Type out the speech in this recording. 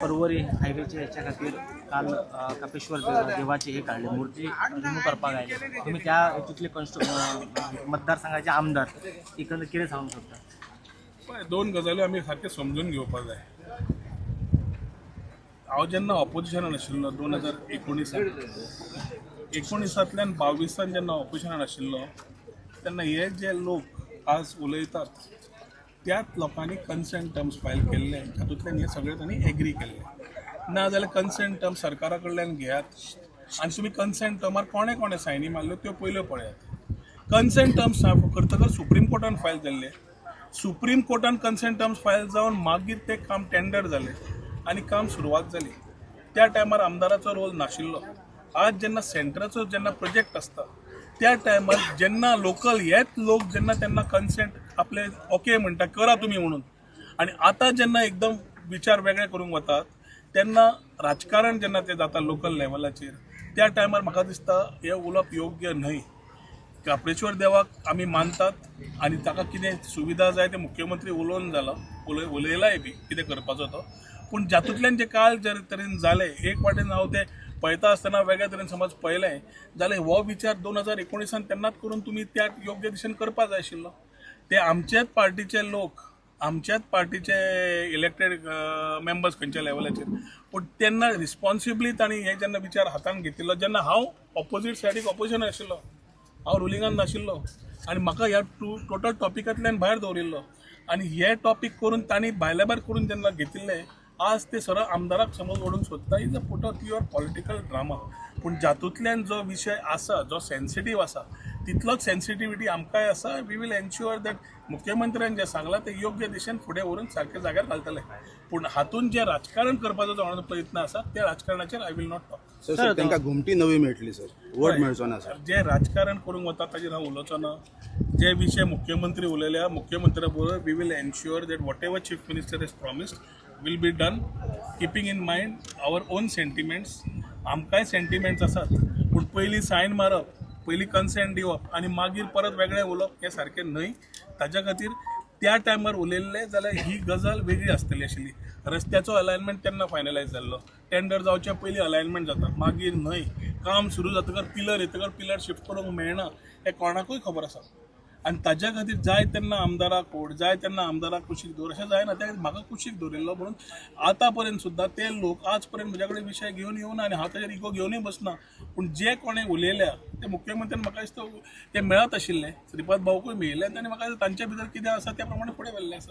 परवरी हायवेचे याच्या खातीर काल कापेश्वर देवाचे हे काढले मूर्ती रिमूव करपाक आयले तुम्ही त्या तिथले मतदारसंघाचे आमदार एकंदर कितें सांगूंक सोदता? दोन गजाली आमी सारखे समजून घेवपाक जाय। हांव जेन्ना ऑपोजिशनान आशिल्लो 2019तल्यान 22 जेन्ना ऑपोजिशनान आशिल्लो तेन्ना हे जे लोक आज उलयतात त्याच लोकांनी कन्सेंट टर्म्स फायल केल्ले, तातूंतल्यान हे सगळे तांणी एग्री केल्ले। ना जाल्यार कन्सेंट टर्म्स सरकारा कडल्यान घेयात आनी तुमी कन्सेंट टर्मार कोणे कोणे सायनी मारल्यो त्यो पयल्यो पळयात। कन्सेंट टर्म्स करतकच सुप्रीम कोर्टान फायल जाल्ले, सुप्रीम कोर्टान कन्सेंट टर्म्स फायल जावन मागीर ते काम टेंडर जाले आनी काम सुरवात जाली। त्या टायमार आमदाराचो रोल नाशिल्लो। आज जेन्ना सेंटराचो जेन्ना प्रोजेक्ट आसता त्या टायमार जेन्ना लोकल हेच लोक जेन्ना तेन्ना कन्सेंट आपले ओके म्हणटा करा तुमी म्हणून, आनी आतां जेन्ना एकदम विचार वेगळे करूंक वतात तेन्ना राजकारण जेन्ना ते जाता लोकल लेवलाचेर त्या टायमार म्हाका दिसता हे उलोवप योग्य न्हय। कापेश्वर देवाक आमी मानतात आनी ताका कितें सुविधा जाय ते मुख्यमंत्री उलोवन जाला, उलयलाय बी कितें करपाचो तो, पूण जातूंतल्यान जे काल जे तरेन जाले एक वाटेन हांव ते पळयता आसतना वेगळ्या तरेन समज पळयलें जाल्यार हो विचार 2019 तेन्नाच करून तुमी त्या योग्य दिशेन करपाक जाय आशिल्लो। ते आमचेच पार्टीचे लोक, आमच्याच पार्टीचे इलेक्टेड मेंबर्स खंयच्या लेवलाचेर, पूण तेन्ना रिस्पॉन्सिबली तांणी हे जेन्ना विचार हातान घेतिल्लो जेन्ना हांव ऑपोजीट सायडीक ऑपोजिशन आशिल्लो, हांव रुलिंगान नाशिल्लो आनी म्हाका ह्या टोटल टॉपिकांतल्यान भायर दवरिल्लो आनी हे टॉपीक करून तांणी भायल्या भायर करून जेन्ना घेतिल्ले आज ते सरळ आमदाराक समज ओडूंक सोदता। Is a put off pure political drama. पूण जातूंतल्यान जो विशय आसा जो सेन्सिटीव आसा तितलोच सेन्सिटिविटी आमकांय आसा। वी वील एन्श्युअर दॅट मुख्यमंत्र्यान जें सांगलां ते योग्य दिशेन फुडें व्हरून सारके जाग्यार घालतले, पूण हातून जे राजकारण करपाचो जो हांव प्रयत्न आसा त्या राजकारणाचेर I will not talk. Sir तांकां घुमटी नवी मेळटली सर, वोट मेळचो ना सर। जे राजकारण करूंक वता ताजेर हांव उलोवचो ना। जे विशय मुख्यमंत्री उलयल्या मुख्यमंत्र्या बरोबर we will ensure that whatever chief minister has promised will be done keeping in mind our own sentiments। आमकांय सेंटिमेंट्स आसात, पूण पयलीं सायन मारप, पयलीं कन्सेंट दिवप आनी मागीर परत वेगळें उलोवप हें सारकें न्हय। ताच्या खातीर त्या टायमार उलयल्लें जाल्यार ही गजाल वेगळी आसतली आशिल्ली। रस्त्याचो अलायनमेंट तेन्ना फायनलायज जाल्लो, टेंडर जावच्या पयलीं अलायनमेंट जाता, मागीर न्हय। काम सुरू जातकर पिलर येतकर पिलर शिफ्ट करूंक मेळना हें कोणाकूय खबर आसा आनी ताच्या खातीर जाय तेन्ना आमदाराक ओड, जाय तेन्ना आमदाराक कुशीक दवर अशें जायना। त्या खातीर म्हाका कुशीक दवरिल्लो म्हणून आतां पर्यंत सुद्दां ते लोक आज पर्यंत म्हज्या कडेन विशय घेवन येवना आनी हांव ताचेर इगो घेवनूय बसना। पूण जे कोणें उलयल्या ते मुख्यमंत्र्यान म्हाका दिसता ते मेळत आशिल्ले, श्रीपाद भाऊकूय मेळिल्ले आनी म्हाका तांचे भितर कितें आसा त्या प्रमाणे फुडें व्हेल्लें आसा।